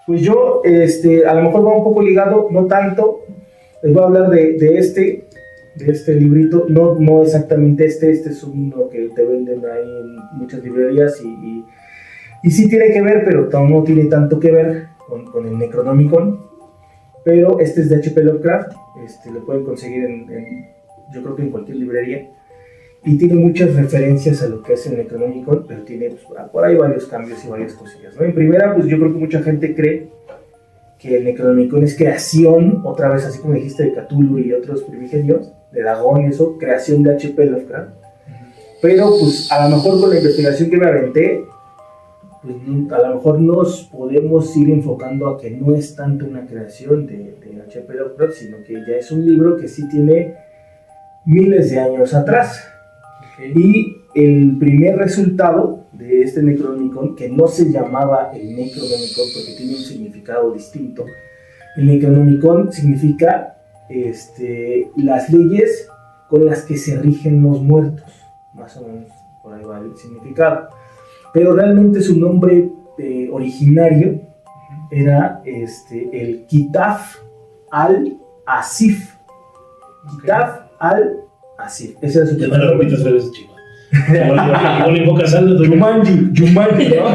Pues yo, a lo mejor va un poco ligado, no tanto. Les voy a hablar de este librito, no exactamente este es uno que te venden ahí en muchas librerías y sí tiene que ver, pero no tiene tanto que ver con el Necronomicon. Pero este es de H.P. Lovecraft, lo pueden conseguir yo creo que en cualquier librería. Y tiene muchas referencias a lo que es el Necronomicon, pero tiene por ahí varios cambios y varias cosillas, ¿no? En primera, pues yo creo que mucha gente cree que el Necronomicon es creación, otra vez así como dijiste, de Cthulhu y otros primigenios, de Dagón y eso, creación de H.P. Lovecraft. Pero pues a lo mejor con la investigación que me aventé, pues a lo mejor nos podemos ir enfocando a que no es tanto una creación de H.P. Lovecraft, sino que ya es un libro que sí tiene miles de años atrás. Okay. Y el primer resultado de este Necronomicon, que no se llamaba el Necronomicon porque tiene un significado distinto, el Necronomicon significa las leyes con las que se rigen los muertos, más o menos por ahí va el significado. Pero realmente su nombre originario era el Kitaf al-Asif. Kitaf al-Asif. Ese era su primer nombre. Ya no repitas tres veces, chico. Igual invocas algo. Jumanji, ¿no?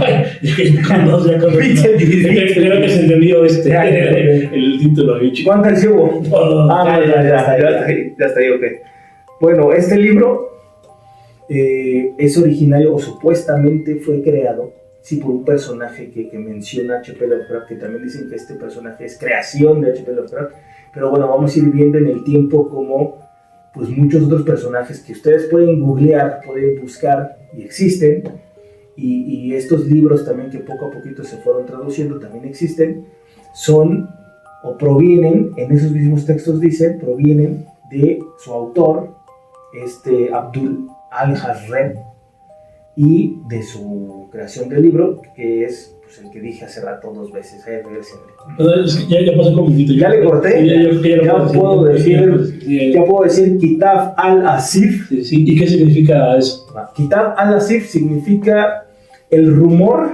Creo que se entendió el título. ¿Cuántas llevo? Ya está ahí, ok. Bueno, este libro es originario o supuestamente fue creado por un personaje que menciona H.P. Lovecraft, que también dicen que este personaje es creación de H.P. Lovecraft, pero bueno, vamos a ir viendo en el tiempo como pues muchos otros personajes que ustedes pueden googlear, pueden buscar y existen, y estos libros también que poco a poquito se fueron traduciendo también existen, son o provienen, en esos mismos textos dicen, provienen de su autor, Abdul al-Hazred, y de su creación del libro, que es pues, el que dije hace rato 2 veces. Ya pasó como un poquito. Ya le corté. Ya puedo decir Kitaf al-Asif. Sí. ¿Y qué significa eso? Kitaf al-Asif significa el rumor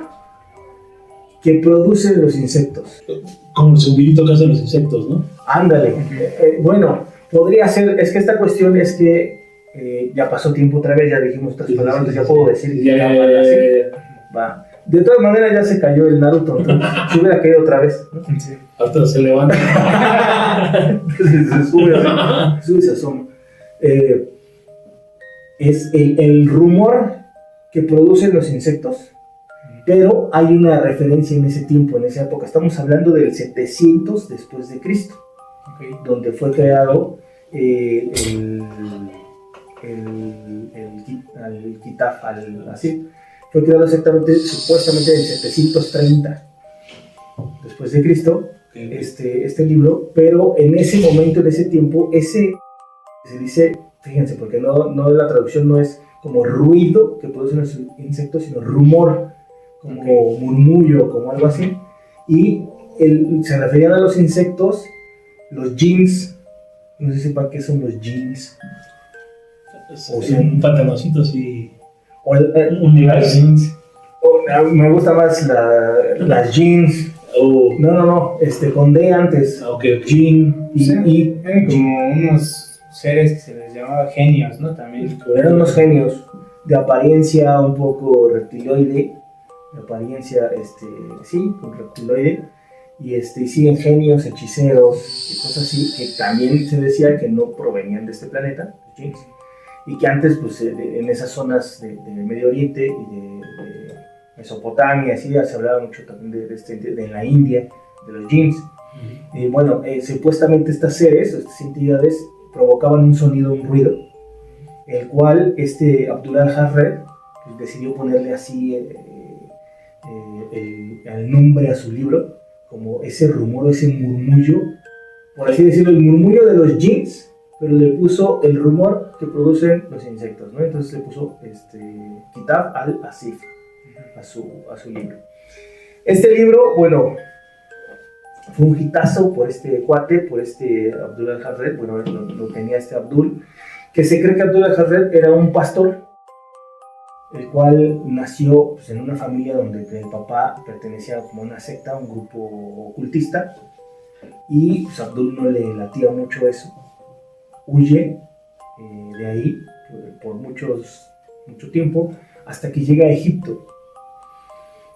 que producen los insectos. Como el zumbidito que hacen los insectos, ¿no? Ándale. Bueno, podría ser. Es que esta cuestión es que ya pasó tiempo otra vez, ya dijimos otras palabras, entonces ya puedo decir que va. De todas maneras ya se cayó el Naruto, entonces se hubiera caído otra vez, ¿no? Sí. Hasta se levanta. se sube, se asoma. Es el rumor que producen los insectos, pero hay una referencia en ese tiempo, en esa época. Estamos hablando del 700 después de Cristo, donde fue creado el Kitaf al-Asif. Fue creado exactamente, supuestamente en 730 después de Cristo, este libro, pero en ese momento, en ese tiempo, se dice, fíjense, porque no la traducción no es como ruido que producen los insectos, sino rumor, como murmullo, como algo así, y se referían a los insectos, los jinns. No sé si sepan qué son los jinns. O sea, un pantaloncito así. O un jeans. Me gusta más las jeans. No, con D antes. Okay. Jean y como unos seres que se les llamaba genios, ¿no? También. Eran unos genios de apariencia un poco reptiloide. De apariencia, con reptiloide. Y siguen genios, hechiceros y cosas así, que también se decía que no provenían de este planeta, los jeans. Y que antes, pues, en esas zonas de Medio Oriente y de Mesopotamia, así, se hablaba mucho también de la India, de los jinns. Y bueno, supuestamente estas seres, estas entidades, provocaban un sonido, un ruido, el cual Abdul al-Hazred pues, decidió ponerle así el nombre a su libro, como ese rumor, ese murmullo, por así decirlo, el murmullo de los jinns, pero le puso el rumor que producen los insectos, ¿no? Entonces le puso Kitaf al-Asif a su libro. Este libro, bueno, fue un hitazo por este cuate, por Abdul al-Hazred. Bueno, lo tenía Abdul, que se cree que Abdul al-Hazred era un pastor, el cual nació pues, en una familia donde el papá pertenecía como a una secta, un grupo ocultista, y pues, Abdul no le latía mucho eso. Huye de ahí por mucho tiempo hasta que llega a Egipto.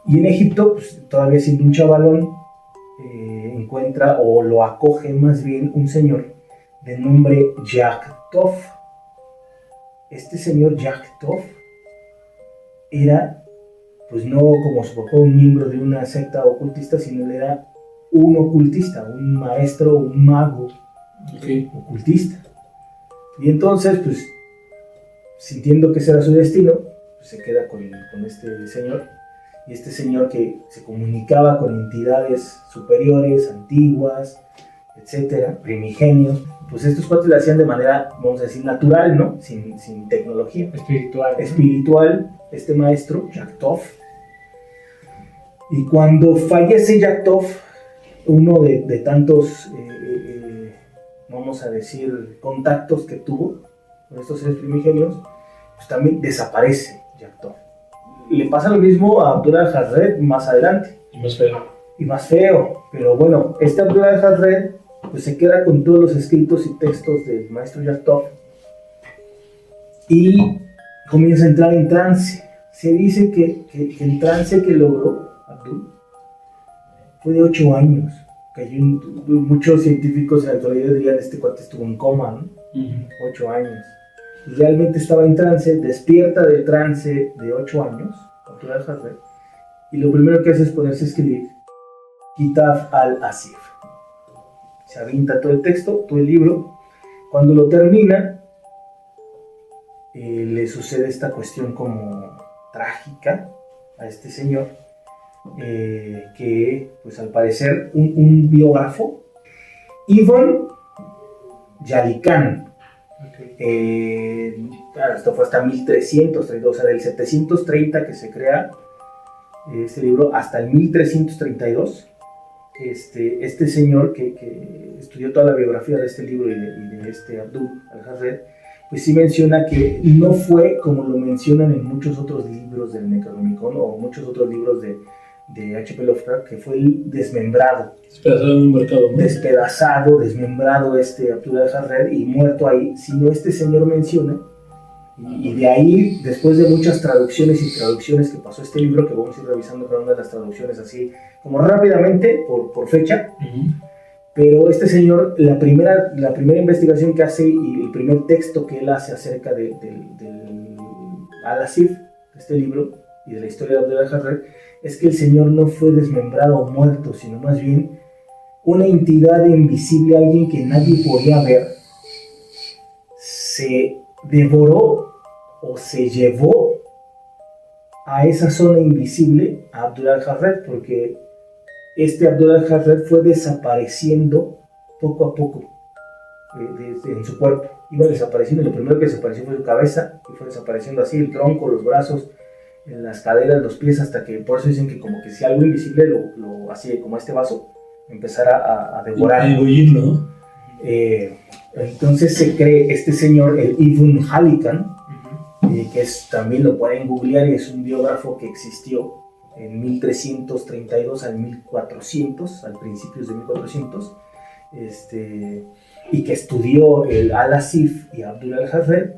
Y en Egipto, pues, todavía siendo un chavalón, encuentra o lo acoge más bien un señor de nombre Yaktov. Este señor Yaktov era, pues no como su papá, un miembro de una secta ocultista, sino él era un ocultista, un maestro, un mago ocultista. Y entonces, pues, sintiendo que ese era su destino, pues se queda con este señor. Y este señor que se comunicaba con entidades superiores, antiguas, etcétera, primigenios, pues estos cuates lo hacían de manera, vamos a decir, natural, ¿no? Sin tecnología. Espiritual, este maestro, Yaktov. Y cuando fallece Yaktov, uno de tantos, vamos a decir, contactos que tuvo con estos seres primigenios, pues también desaparece Yaktov. Le pasa lo mismo a Abdul al-Hazred más adelante. Y más feo. Pero bueno, este Abdul al-Hazred pues se queda con todos los escritos y textos del maestro Yaktov y comienza a entrar en trance. Se dice que el trance que logró Abdul fue de 8 años. Muchos científicos en la actualidad dirían este cuate estuvo en coma, ¿no? 8 años. Realmente estaba en trance, despierta del trance de 8 años, Abdul al-Hazred, y lo primero que hace es ponerse a escribir Kitab al-Asif. Se avienta todo el texto, todo el libro. Cuando lo termina, le sucede esta cuestión como trágica a este señor, que pues al parecer un biógrafo, Ibn Jalican, claro, esto fue hasta 1332, o sea, del 730 que se crea este libro hasta el 1332, este señor que estudió toda la biografía de este libro y de este Abdul al-Hazred, pues sí menciona que no fue como lo mencionan en muchos otros libros del Necronomicon o muchos otros libros de H.P. Lovecraft, que fue el desmembrado. Despedazado en un mercado, ¿no? Despedazado, desmembrado Abdul al-Hazred y muerto ahí, sino este señor menciona, y de ahí, después de muchas traducciones y traducciones que pasó este libro, que vamos a ir revisando cada una de las traducciones así, como rápidamente, por fecha, pero este señor, la primera investigación que hace y el primer texto que él hace acerca del Al-Asif, este libro, y de la historia de Abdul al-Hazred, es que el señor no fue desmembrado o muerto, sino más bien una entidad invisible, alguien que nadie podía ver, se devoró o se llevó a esa zona invisible a Abdul al-Hazred, porque este Abdul al-Hazred fue desapareciendo poco a poco en su cuerpo. Iba desapareciendo, lo primero que desapareció fue su cabeza, y fue desapareciendo así el tronco, los brazos, las caderas, los pies, hasta que por eso dicen que como que si algo invisible lo hacía como este vaso, empezara a devorar. A engulirlo. Entonces se cree este señor, el Ibn Jalican, que también lo pueden googlear, y es un biógrafo que existió en 1332 al 1400, al principios de 1400, y que estudió el Al-Asif y Abdul al-Hazred.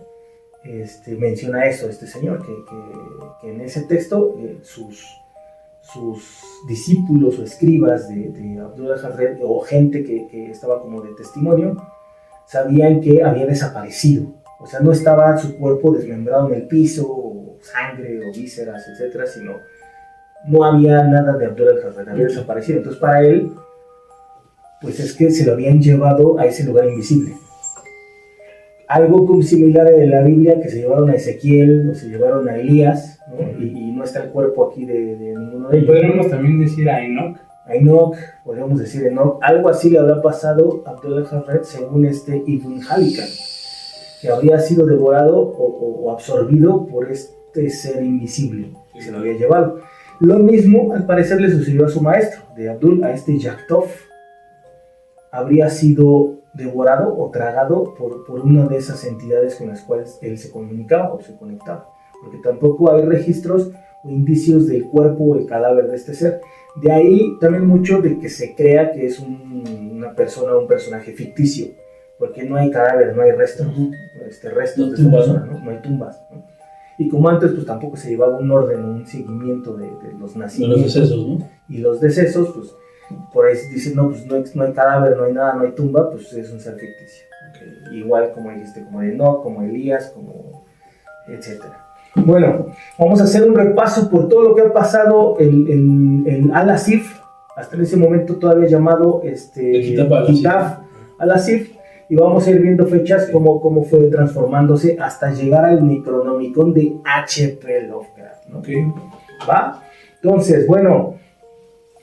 Menciona eso, este señor, que en ese texto sus discípulos o escribas de Abdul al-Hazred, o gente que estaba como de testimonio, sabían que había desaparecido. O sea, no estaba su cuerpo desmembrado en el piso, o sangre, o vísceras, etcétera, sino no había nada de Abdul al-Hazred, había desaparecido. Entonces, para él, pues es que se lo habían llevado a ese lugar invisible. Algo como similar en la Biblia, que se llevaron a Ezequiel o se llevaron a Elías, ¿no? Y no está el cuerpo aquí de ninguno de ellos. Podríamos también decir a Enoch. A Enoch, podríamos decir Enoch. Algo así le habrá pasado a Abdul al-Hazred según Ibn Jalican, que habría sido devorado o absorbido por este ser invisible que se lo había llevado. Lo mismo, al parecer, le sucedió a su maestro, de Abdul, a este Yaktov. Habría sido devorado o tragado por una de esas entidades con las cuales él se comunicaba o se conectaba. porque tampoco hay registros o indicios del cuerpo o el cadáver de este ser. De ahí también mucho de que se crea que es una persona o un personaje ficticio, porque no hay cadáver, no hay restos, restos de esta persona, ¿no? No hay tumbas, ¿no? Y como antes, pues tampoco se llevaba un orden, un seguimiento de los nacimientos. Los decesos, ¿no? Y los decesos, pues por ahí dicen, no, pues no hay cadáver, no hay nada, no hay tumba, pues es un ser ficticio. Okay. Igual como dijiste, como Enoch, como Elías, como etcétera. Bueno, vamos a hacer un repaso por todo lo que ha pasado en Al-Asif, hasta en ese momento todavía llamado Kitab Al-Asif, y vamos a ir viendo fechas cómo fue transformándose hasta llegar al Necronomicon de H.P. Lovecraft, ¿no? Okay. ¿Va? Entonces, bueno,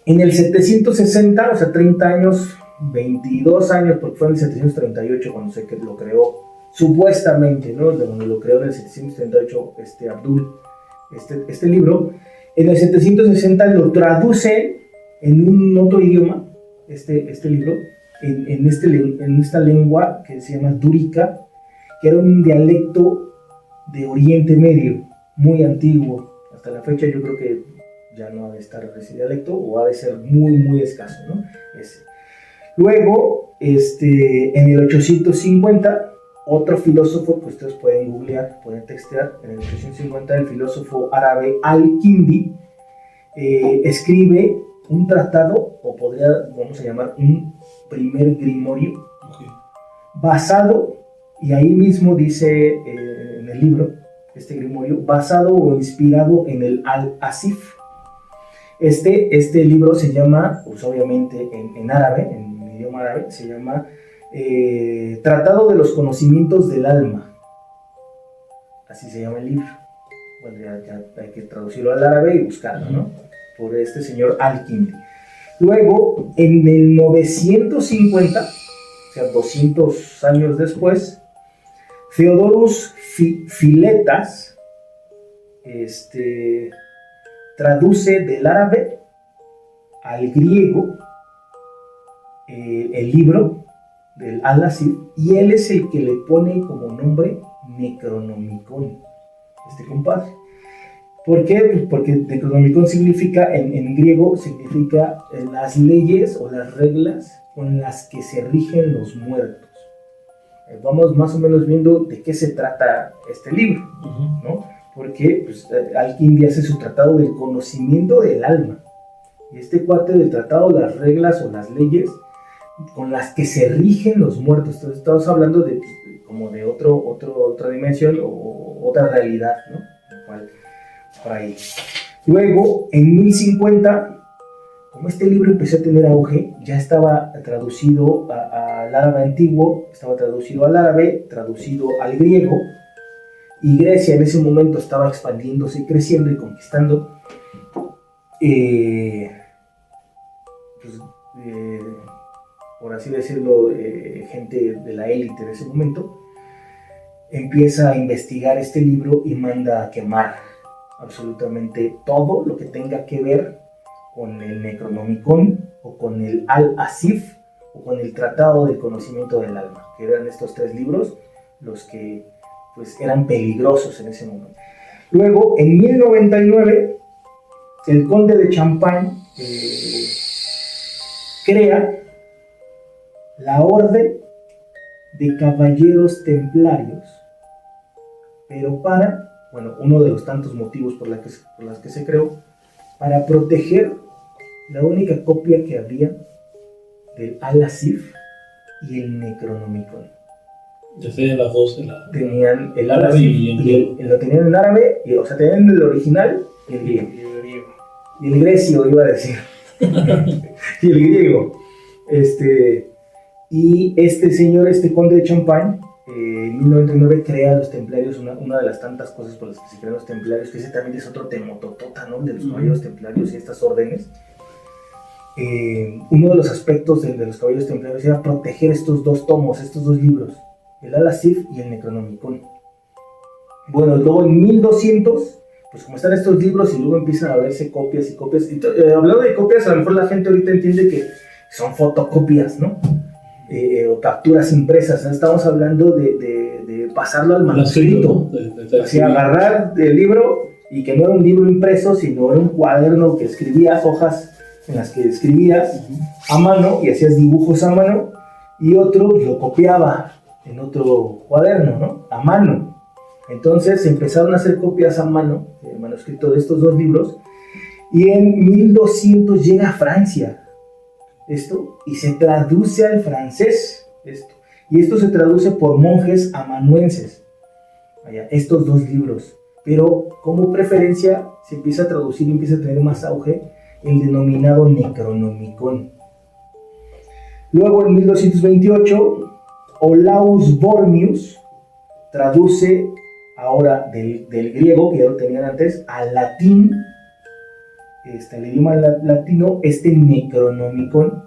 en el 760, o sea, 30 años, 22 años, porque fue en el 738 cuando se lo creó, supuestamente, ¿no? De donde lo creó en el 738 Abdul, este libro. En el 760 lo traduce en un otro idioma, este libro, en esta lengua que se llama Dúrica, que era un dialecto de Oriente Medio, muy antiguo. Hasta la fecha yo creo que ya no ha de estar ese dialecto, o ha de ser muy, muy escaso, ¿no? Luego, en el 850, otro filósofo que ustedes pueden googlear, pueden textear, en el 850 el filósofo árabe Al-Kindi escribe un tratado, o vamos a llamar un primer grimorio, basado, y ahí mismo dice en el libro, este grimorio, basado o inspirado en el Al-Asif. Este libro se llama, pues obviamente en árabe, en idioma árabe, se llama Tratado de los Conocimientos del Alma. Así se llama el libro. Bueno, ya hay que traducirlo al árabe y buscarlo, ¿no? Por este señor Al-Kindi. Luego, en el 950, o sea, 200 años después, Theodorus Philetas traduce del árabe al griego el libro del Al-Asif, y él es el que le pone como nombre Necronomicon, compadre. ¿Por qué? Pues porque Necronomicon significa, en griego, significa las leyes o las reglas con las que se rigen los muertos. Vamos más o menos viendo de qué se trata este libro, ¿no? Porque pues, Al-Kindi hace su tratado del conocimiento del alma. Y este cuate del tratado, las reglas o las leyes con las que se rigen los muertos. Entonces estamos hablando de como de otra dimensión o otra realidad, ¿no? Cual, por ahí. Luego, en 1050, como este libro empezó a tener auge, ya estaba traducido al árabe antiguo, estaba traducido al árabe, traducido al griego, y Grecia en ese momento estaba expandiéndose y creciendo y conquistando por así decirlo, gente de la élite de ese momento, empieza a investigar este libro y manda a quemar absolutamente todo lo que tenga que ver con el Necronomicon o con el Al-Asif o con el Tratado del Conocimiento del Alma, que eran estos 3 libros los que pues eran peligrosos en ese momento. Luego, en 1099, el conde de Champagne crea la Orden de Caballeros Templarios, pero uno de los tantos motivos por las que se creó, para proteger la única copia que había del Al-Asif y el Necronomicon. Ya tenían las dos, tenían el árabe y lo tenían en árabe, o sea, tenían el original y el griego. Y el grecio, iba a decir. Y el griego. Y este señor, conde de Champagne, en 1099 crea los templarios, una de las tantas cosas por las que se crean los templarios, que ese también es otro temototota, ¿no? De los caballeros templarios y estas órdenes. Uno de los aspectos de los caballeros templarios era proteger estos 2 tomos, estos 2 libros, el Al-Asif y el Necronomicon. Bueno, luego en 1200, pues como están estos libros y luego empiezan a verse copias y copias, hablando de copias, a lo mejor la gente ahorita entiende que son fotocopias, ¿no? o capturas impresas, ¿no? Estamos hablando de pasarlo al manuscrito, así agarrar el libro y que no era un libro impreso, sino era un cuaderno que escribías, hojas en las que escribías a mano y hacías dibujos a mano, y otro lo copiaba en otro cuaderno, ¿no? A mano. Entonces empezaron a hacer copias a mano, el manuscrito de estos dos libros, y en 1200 llega a Francia esto, y se traduce al francés esto, y esto se traduce por monjes amanuenses, estos dos libros, pero como preferencia se empieza a traducir y empieza a tener más auge el denominado Necronomicon. Luego en 1228 Olaus Bormius traduce ahora del griego, que ya lo tenían antes, al latín, el idioma latino, Necronomicon,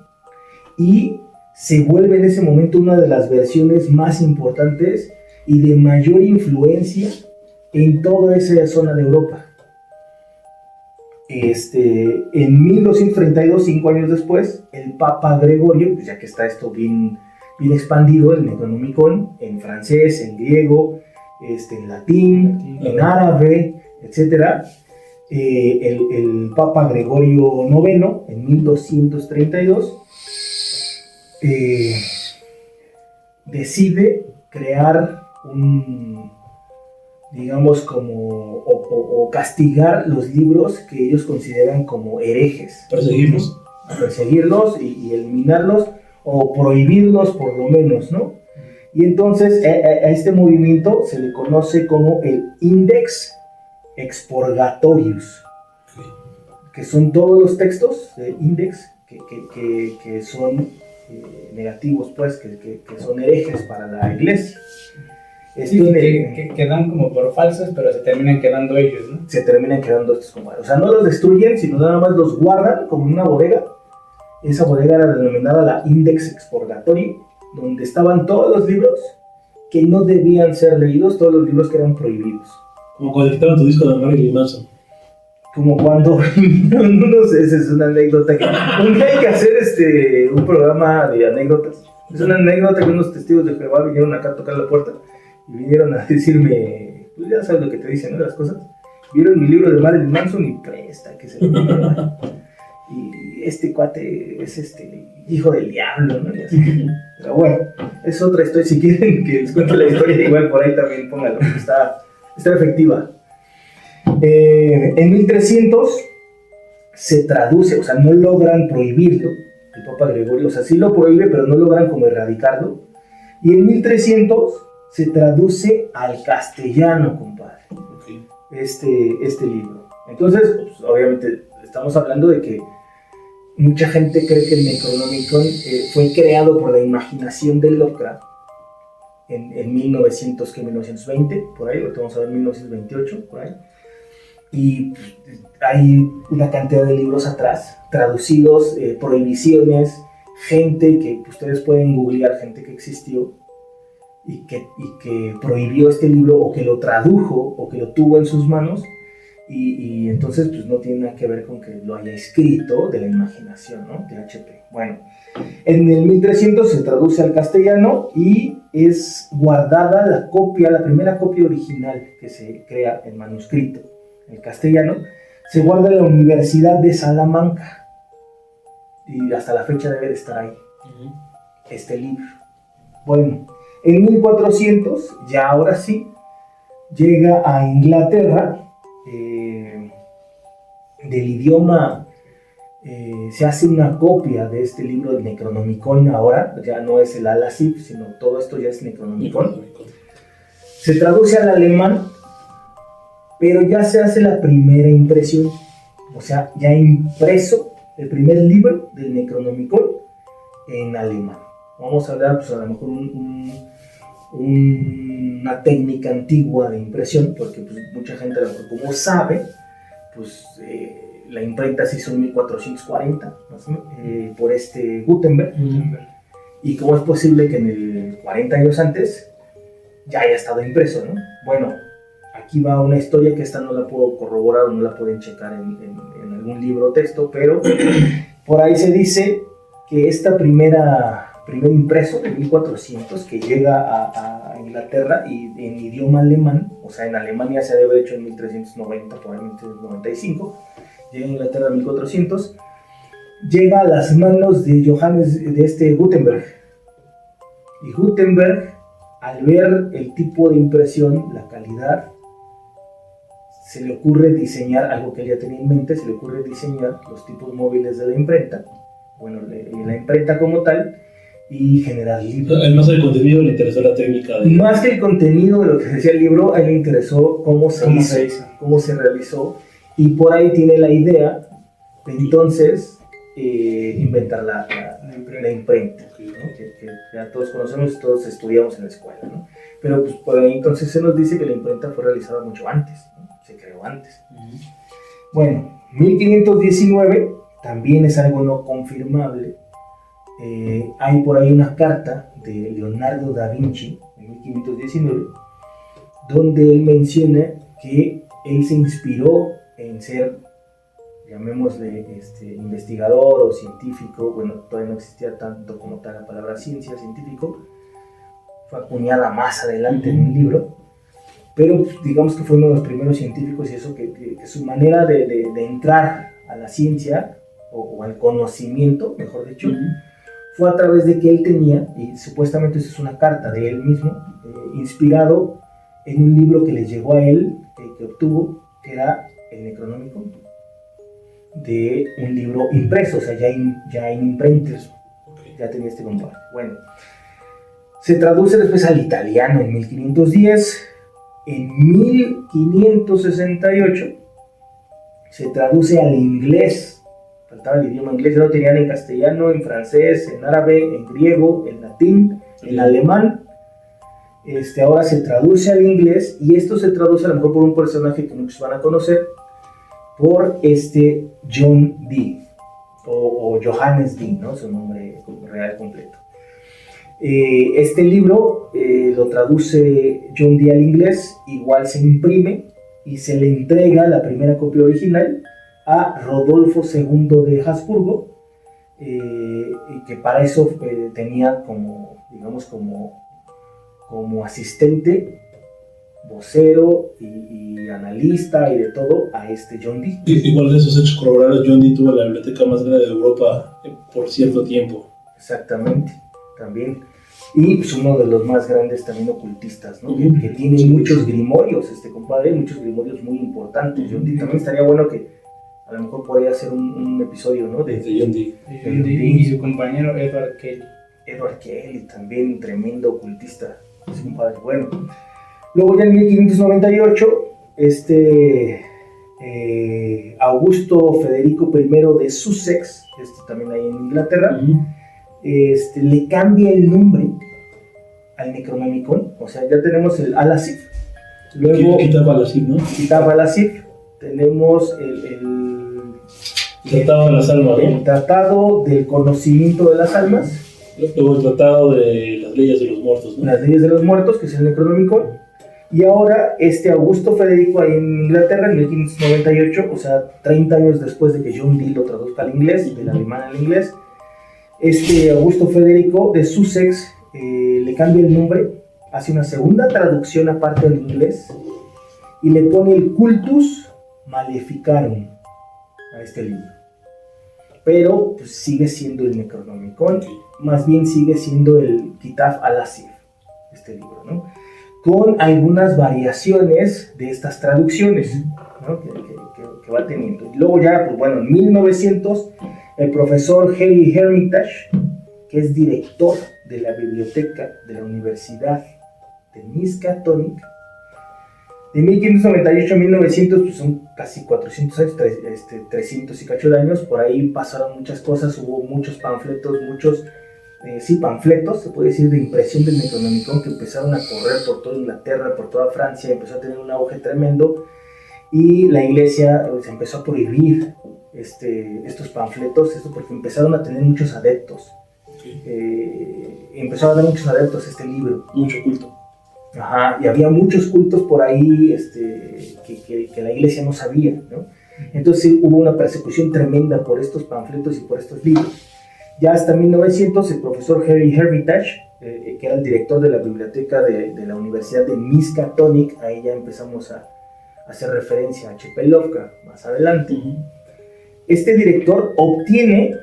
y se vuelve en ese momento una de las versiones más importantes y de mayor influencia en toda esa zona de Europa. En 1232, 5 años después, el Papa Gregorio, pues ya que está esto bien expandido, el Necronomicon, en francés, en griego, en latín, en árabe, etc. El Papa Gregorio IX, en 1232, decide crear digamos como, o castigar los libros que ellos consideran como herejes. Perseguirlos. Perseguirlos y eliminarlos, o prohibirlos por lo menos, ¿no? Y entonces a este movimiento se le conoce como el Index Expurgatorius, que son todos los textos de Index que son negativos, pues, que son herejes para la iglesia. Sí, que quedan como por falsos, pero se terminan quedando ellos, ¿no? Se terminan quedando estos como... O sea, no los destruyen, sino nada más los guardan como en una bodega. Esa bodega era denominada la Index Expurgatorii, donde estaban todos los libros que no debían ser leídos, todos los libros que eran prohibidos. Como cuando quitaron tu disco de Marilyn Manson. Como cuando... no sé, esa es una anécdota que... Un día hay que hacer un programa de anécdotas. Es una anécdota que unos testigos de Jehová vinieron acá a tocar la puerta y vinieron a decirme, pues ya sabes lo que te dicen, ¿no? Las cosas. Vieron mi libro de Marilyn Manson y presta que se lo lleva. Y este cuate es hijo del diablo, ¿no? Y así. Pero bueno, es otra historia. Si quieren que les cuente la historia, igual por ahí también pónganlo, está efectiva. En 1300 se traduce, o sea, no logran prohibirlo, el Papa Gregorio, o sea, sí lo prohíbe, pero no logran como erradicarlo. Y en 1300 se traduce al castellano, compadre, este libro. Entonces, pues, obviamente, estamos hablando de que mucha gente cree que el Necronomicon fue creado por la imaginación de Lovecraft en 1920, por ahí, ahorita vamos a ver 1928, por ahí. Y hay una cantidad de libros atrás, traducidos, prohibiciones, gente que ustedes pueden googlear, gente que existió y que prohibió este libro, o que lo tradujo, o que lo tuvo en sus manos, y entonces pues no tiene nada que ver con que lo haya escrito de la imaginación, ¿no? De HP. Bueno, en el 1300 se traduce al castellano y es guardada la primera copia original que se crea en manuscrito, el castellano, se guarda en la Universidad de Salamanca y hasta la fecha debe de estar ahí, este libro. Bueno, en 1400, ya ahora sí, llega a Inglaterra, del idioma, se hace una copia de este libro del Necronomicon. Ahora ya no es el Alasif, sino todo esto ya es Necronomicon. Se traduce al alemán, pero ya se hace la primera impresión, o sea, ya impreso el primer libro del Necronomicon en alemán. Vamos a hablar, pues, a lo mejor una técnica antigua de impresión, porque pues, mucha gente, a lo mejor, como sabe, pues la imprenta se hizo en 1440, más o menos, por Gutenberg. Y cómo es posible que en el 40 años antes ya haya estado impreso, ¿no? Bueno, aquí va una historia que esta no la puedo corroborar o no la pueden checar en algún libro o texto, pero por ahí se dice que esta primera primer impreso de 1400 que llega a Inglaterra y en idioma alemán, o sea, en Alemania se debe haber hecho en 1390, probablemente 95, llega a Inglaterra en 1400, llega a las manos de Gutenberg. Y Gutenberg, al ver el tipo de impresión, la calidad, se le ocurre diseñar algo que él ya tenía en mente, se le ocurre diseñar los tipos móviles de la imprenta, bueno, la imprenta como tal, y generar libros. Además del contenido, le interesó la técnica de... Más que el contenido de lo que decía el libro, a él le interesó cómo se hizo, cómo se realizó, y por ahí tiene la idea de entonces inventar la imprenta, ¿no? que ya todos conocemos, todos estudiamos en la escuela, ¿no? Pero pues por ahí entonces se nos dice que la imprenta fue realizada mucho antes, ¿no? Se creó antes. Bueno, 1519 también es algo no confirmable. Hay por ahí una carta de Leonardo da Vinci en 1519 donde él menciona que él se inspiró en ser, llamémosle, investigador o científico. Bueno, todavía no existía tanto como tal la palabra ciencia, científico, fue acuñada más adelante en un libro, pero digamos que fue uno de los primeros científicos, y eso que su manera de entrar a la ciencia o al conocimiento, mejor dicho, fue a través de que él tenía, y supuestamente eso es una carta de él mismo, inspirado en un libro que le llegó a él, que obtuvo, que era el Necronómico, de un libro impreso, o sea, ya en imprenta, ya tenía este compadre. Bueno, se traduce después al italiano en 1510, en 1568 se traduce al inglés, faltaba el idioma inglés, ya lo tenían en castellano, en francés, en árabe, en griego, en latín, en alemán. Ahora se traduce al inglés, y esto se traduce a lo mejor por un personaje que muchos van a conocer, por John Dee, o Johannes Dee, ¿no? Su nombre real completo. Este libro lo traduce John Dee al inglés, igual se imprime y se le entrega la primera copia original a Rodolfo II de Habsburgo, que para eso tenía como, digamos, como asistente, vocero y analista y de todo a John Dee. Igual de esos hechos corroborados, John Dee tuvo la biblioteca más grande de Europa por cierto tiempo. Exactamente, también. Y pues uno de los más grandes también ocultistas, ¿no? Que tiene muchos grimorios, compadre, muchos grimorios muy importantes. John Dee, también estaría bueno que a lo mejor podría hacer un episodio, ¿no? De John Dee. John Dee y su compañero Edward Kelly. Edward Kelly, también tremendo ocultista, ese compadre. Bueno, luego ya en 1598, Augusto Federico I de Sussex, también ahí en Inglaterra, le cambia el nombre al Necronomicon. O sea, ya tenemos el Al-Asif, luego quitaba Al-Asif, ¿no? Quitaba Al-Asif, tenemos el Tratado de las Almas, ¿no? El Tratado del Conocimiento de las Almas, luego el Tratado de las Leyes de los Muertos, ¿no? Las Leyes de los Muertos, que es el Necronomicon. Y ahora Augusto Federico ahí en Inglaterra en 1598, o sea, 30 años después de que John Dee lo traduzca al inglés, del alemán al inglés, Augusto Federico de Sussex le cambia el nombre, hace una segunda traducción aparte del inglés y le pone el Cultus Maleficarum a este libro. Pero pues, sigue siendo el Necronomicon, más bien sigue siendo el Kitab al-Asif, este libro, ¿no? Con algunas variaciones de estas traducciones, ¿no? que va teniendo. Y luego ya, pues bueno, en 1900, el profesor Harry Hermitage, que es director de la biblioteca de la Universidad de Miskatonic, de 1598 a 1900, pues son casi 400 años, 300 y cacho de años. Por ahí pasaron muchas cosas, hubo muchos panfletos, panfletos, se puede decir, de impresión del Necronomicon, que empezaron a correr por toda Inglaterra, por toda Francia, empezó a tener un auge tremendo, y la iglesia se empezó a prohibir estos panfletos, porque empezaron a tener muchos adeptos. Empezó a dar muchos adeptos a este libro. Mucho culto. Ajá, y había muchos cultos por ahí que la iglesia no sabía, ¿no? Entonces hubo una persecución tremenda por estos panfletos y por estos libros. Ya hasta 1900 el profesor Harry Hermitage, que era el director de la biblioteca de la Universidad de Miskatonic, ahí ya empezamos a hacer referencia a H.P. Lovecraft más adelante. Este director obtiene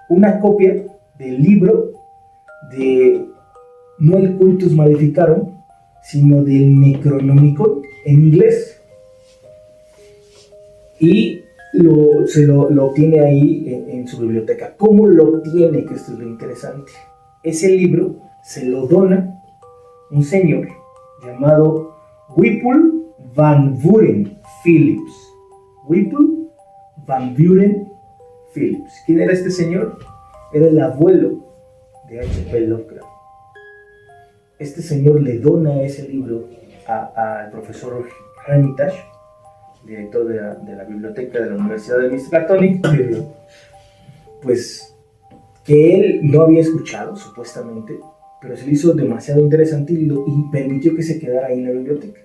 una copia del libro de, no el Cultus Maleficarum, sino del Necronomicon en inglés, y lo obtiene ahí en su biblioteca. ¿Cómo lo obtiene? Que esto es lo interesante. Ese libro se lo dona un señor llamado Whipple Van Buren Phillips. Whipple Van Buren Phillips. ¿Quién era este señor? Era el abuelo de H.P. Lovecraft. Este señor le dona ese libro al profesor Hermitage, director de la biblioteca de la Universidad de Miskatonic, pues que él no había escuchado, supuestamente, pero se le hizo demasiado interesante y permitió que se quedara ahí en la biblioteca.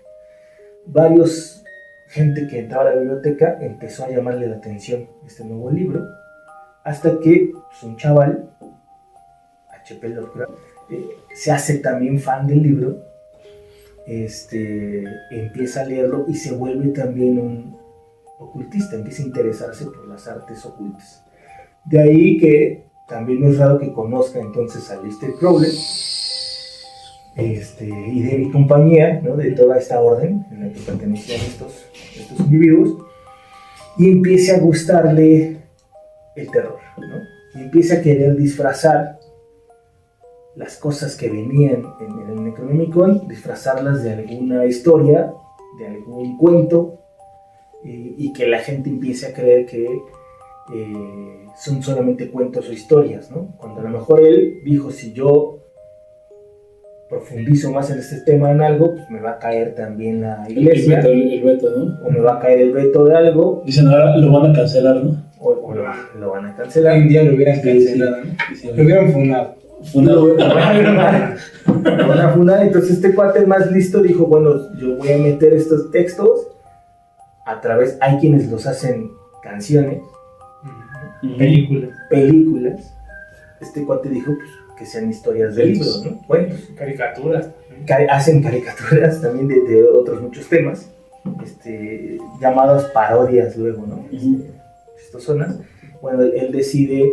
Varios gente que entraba a la biblioteca empezó a llamarle la atención este nuevo libro, hasta que pues, un chaval, H.P. Lovecraft, se hace también fan del libro, empieza a leerlo y se vuelve también un ocultista, empieza a interesarse por las artes ocultas. De ahí que también no es raro que conozca entonces a Aleister Crowley, y de mi compañía, ¿no? De toda esta orden en la que pertenecían estos individuos, y empiece a gustarle el terror, ¿no? Y empieza a querer disfrazar las cosas que venían en el Necronomicon, disfrazarlas de alguna historia, de algún cuento, y que la gente empiece a creer que son solamente cuentos o historias, ¿no? Cuando a lo mejor él dijo, si yo profundizo más en este tema en algo, pues me va a caer también la iglesia. El veto, ¿no? O me va a caer el veto de algo. Dicen, ahora lo van a cancelar, ¿no? O lo van a cancelar. Hoy en día lo hubieran cancelado, ¿no? Lo hubieran funado. Lo van a funar. Entonces este cuate más listo dijo, bueno, yo voy a meter estos textos a través, hay quienes los hacen canciones, películas. Este cuate dijo, pues, que sean historias de libros, ¿no? Bueno, Caricaturas. Hacen caricaturas también de otros muchos temas, llamadas parodias luego, ¿no? Chistosonas. Bueno, él decide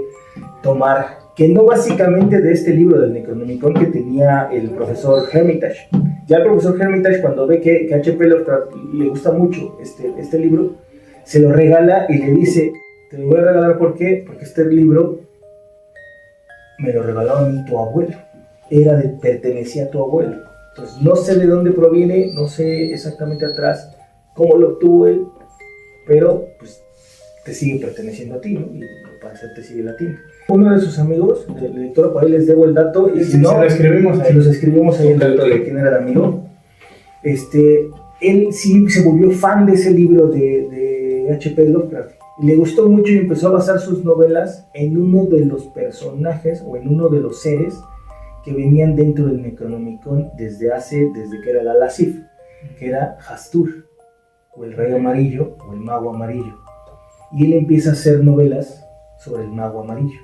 tomar, que no básicamente de este libro del Necronomicon que tenía el profesor Hermitage. Ya el profesor Hermitage, cuando ve que H.P. Lovecraft le gusta mucho este libro, se lo regala y le dice, te lo voy a regalar, ¿por qué? Porque este libro me lo regaló a mí tu abuelo, pertenecía a tu abuelo. Entonces no sé de dónde proviene, no sé exactamente atrás cómo lo obtuvo él, pero pues te sigue perteneciendo a ti, ¿no? Y al parecer te sigue latín. Uno de sus amigos, el lector, por ahí les debo el dato, y si no, se los escribimos ahí el dato de quién era el amigo. Él sí se volvió fan de ese libro de H.P. Lovecraft. Le gustó mucho y empezó a basar sus novelas en uno de los personajes o en uno de los seres que venían dentro del Necronomicon desde que era el Alasif, que era Hastur, o el Rey Amarillo, o el Mago Amarillo. Y él empieza a hacer novelas sobre el Mago Amarillo.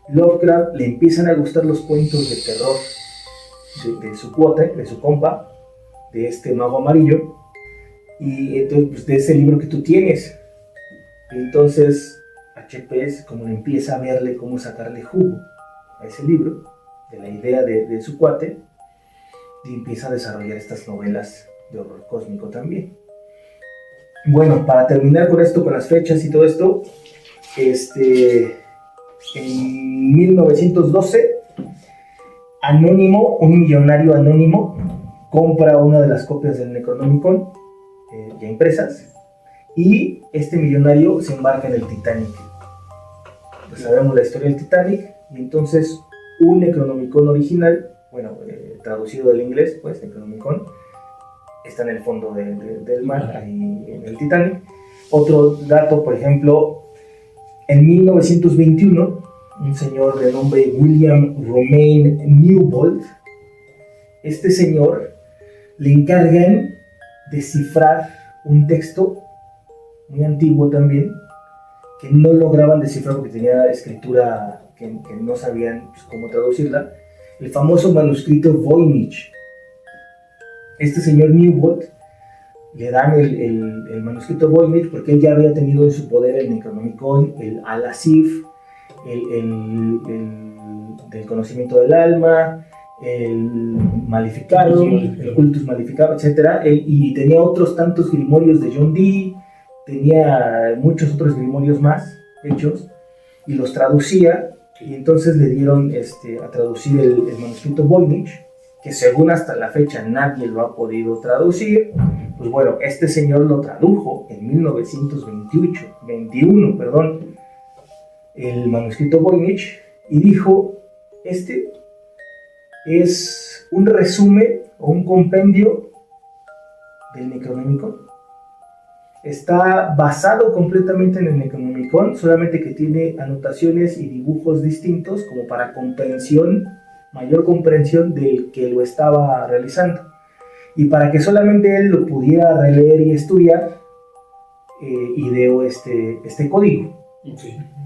Lovecraft le empiezan a gustar los cuentos de terror de su cuate, de su compa, de este Mago Amarillo, y entonces pues, de ese libro que tú tienes. Entonces H.P. es como empieza a verle cómo sacarle jugo a ese libro, de la idea de su cuate, y empieza a desarrollar estas novelas de horror cósmico también. Bueno, para terminar con esto, con las fechas y todo esto, en 1912, Anónimo, un millonario anónimo, compra una de las copias del Necronomicon ya impresas, y este millonario se embarca en el Titanic. Pues sabemos la historia del Titanic, y entonces un Necronomicon original, traducido del inglés, pues Necronomicon, está en el fondo del mar, ahí en el Titanic. Otro dato, por ejemplo, en 1921, un señor de nombre William Romain Newbold, este señor le encargan descifrar un texto muy antiguo también, que no lograban descifrar porque tenía escritura que no sabían pues, cómo traducirla, el famoso manuscrito Voynich. Este señor Newbold le dan el manuscrito Voynich porque él ya había tenido en su poder el Necronomicon, el Al-Asif, el del conocimiento del alma, el Maleficarum, el Cultus Maleficarum, etc. Y tenía otros tantos grimorios de John Dee, tenía muchos otros grimorios más hechos, y los traducía, y entonces le dieron a traducir el manuscrito Voynich, que según hasta la fecha nadie lo ha podido traducir. Pues bueno, este señor lo tradujo en 1921, el manuscrito Voynich, y dijo, este es un resumen o un compendio del Necronomicon. Está basado completamente en el Necronomicon, solamente que tiene anotaciones y dibujos distintos como para mayor comprensión del que lo estaba realizando. Y para que solamente él lo pudiera releer y estudiar, ideó este código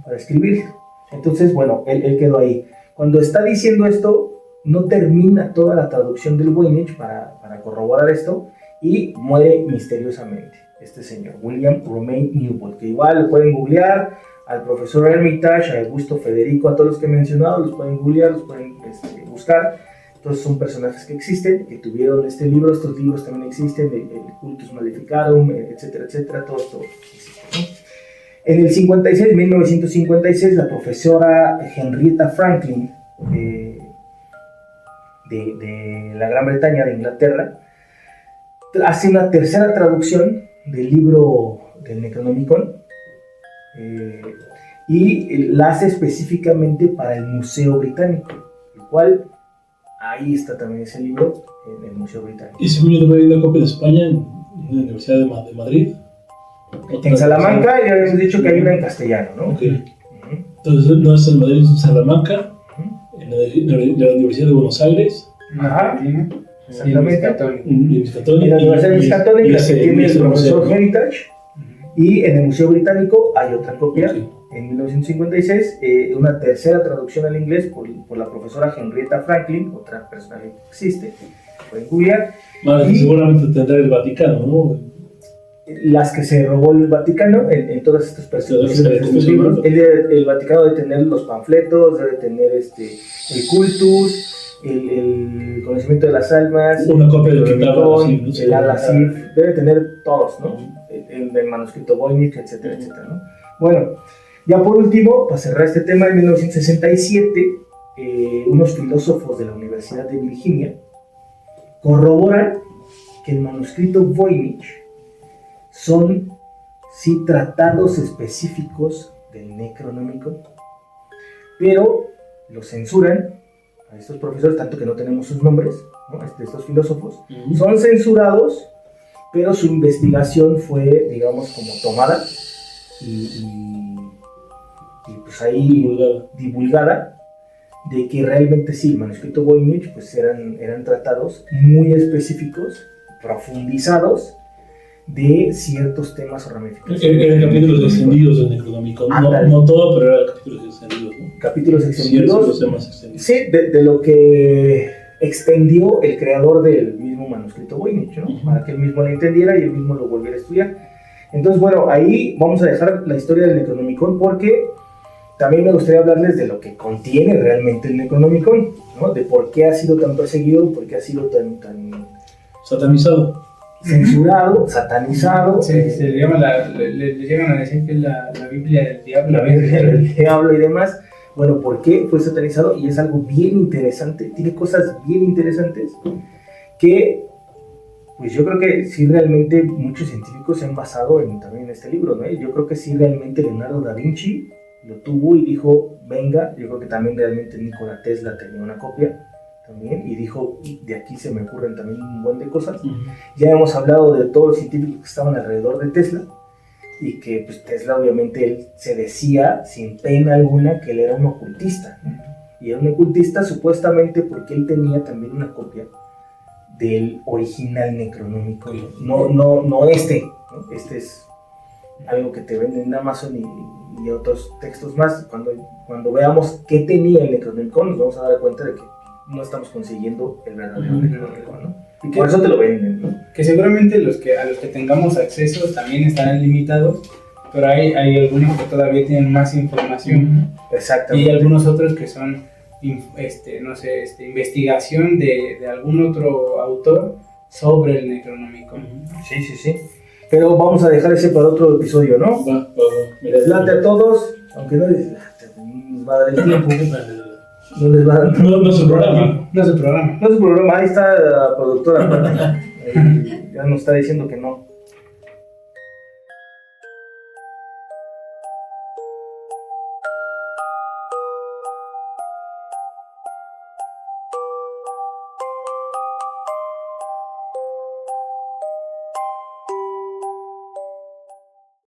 para escribirlo. Entonces, bueno, él quedó ahí. Cuando está diciendo esto, no termina toda la traducción del Voynich para corroborar esto, y muere misteriosamente este señor, William Romain Newbold, que igual lo pueden googlear, al profesor Hermitage, a Augusto Federico, a todos los que he mencionado, los pueden googlear, los pueden buscar. Entonces son personajes que existen, que tuvieron este libro. Estos libros también existen, el Cultus Maleficarum, etcétera, etcétera, todo esto existe, ¿no? En el 1956, la profesora Henrietta Franklin de la Gran Bretaña, de Inglaterra, hace una tercera traducción del libro del Necronomicon, y la hace específicamente para el Museo Británico, el cual ahí está también ese libro en el Museo Británico. Y según yo también hay una copia de España en la Universidad de Madrid. En Salamanca ya habíamos dicho que hay una en castellano, ¿no? Okay. Entonces no es en Madrid, es en Salamanca, en la Universidad de Buenos Aires. Ajá. Exactamente. En la Universidad de Católica, que tiene el profesor Heritage, y en el Museo Británico hay otra copia, en 1956, una tercera traducción al inglés por la profesora Henrietta Franklin, otra persona que existe, pueden googlear. Y seguramente tendrá el Vaticano, ¿no? Las que se robó el Vaticano en todas estas persecuciones de estos libros. El Vaticano debe tener los panfletos, debe tener el cultus, el conocimiento de las almas, una copia del el Al-Asif, debe tener todos, ¿no? El manuscrito Voynich, etcétera, etcétera, ¿no? Bueno, ya por último, para cerrar este tema, en 1967, unos filósofos de la Universidad de Virginia corroboran que el manuscrito Voynich son sí tratados específicos del Necronomicon, pero lo censuran a estos profesores, tanto que no tenemos sus nombres, ¿no? De estos filósofos. Son censurados, pero su investigación fue, digamos, como tomada y pues ahí divulgada, de que realmente sí, el manuscrito Voynich pues eran tratados muy específicos, profundizados, de ciertos temas o ramificaciones. Eran capítulos extendidos del Necronomicon, no todo, pero eran capítulos extendidos, ¿no? Capítulos extendidos, sí, temas extendidos. Sí, de lo que extendió el creador del mismo manuscrito Voynich, ¿no? Para que él mismo lo entendiera y él mismo lo volviera a estudiar. Entonces, bueno, ahí vamos a dejar la historia del Necronomicon, porque también me gustaría hablarles de lo que contiene realmente el Necronomicon, ¿no? De por qué ha sido tan perseguido, por qué ha sido tan satanizado, censurado, satanizado. Sí, le llegan a decir que es la Biblia del diablo. La Biblia del diablo y demás. Bueno, ¿por qué fue satanizado? Y es algo bien interesante, tiene cosas bien interesantes que, pues yo creo que sí realmente muchos científicos se han basado también en este libro, ¿no? Yo creo que sí realmente Leonardo da Vinci lo tuvo y dijo, venga. Yo creo que también realmente Nikola Tesla tenía una copia también, y dijo, de aquí se me ocurren también un buen de cosas. Ya hemos hablado de todos los científicos que estaban alrededor de Tesla, y que pues Tesla obviamente él se decía sin pena alguna que él era un ocultista, ¿no? Y era un ocultista supuestamente porque él tenía también una copia del original Necronómico, no este, ¿no? Este es algo que te venden en Amazon y otros textos más. Cuando veamos qué tenía el Necronomicon, nos vamos a dar cuenta de que no estamos consiguiendo el verdadero Necronomicon, ¿no? Y por eso te lo venden, ¿no? Que seguramente a los que tengamos acceso también estarán limitados, pero hay algunos que todavía tienen más información. Exactamente. Y algunos otros que son, no sé, investigación de algún otro autor sobre el Necronomicon. Sí. Pero vamos a dejar ese para otro episodio, ¿no? Va. Les late a todos, aunque no les late, nos va a dar el tiempo. No les va a dar. No es un programa. No es el programa. No es un programa, ahí está la productora. Ya nos está diciendo que no.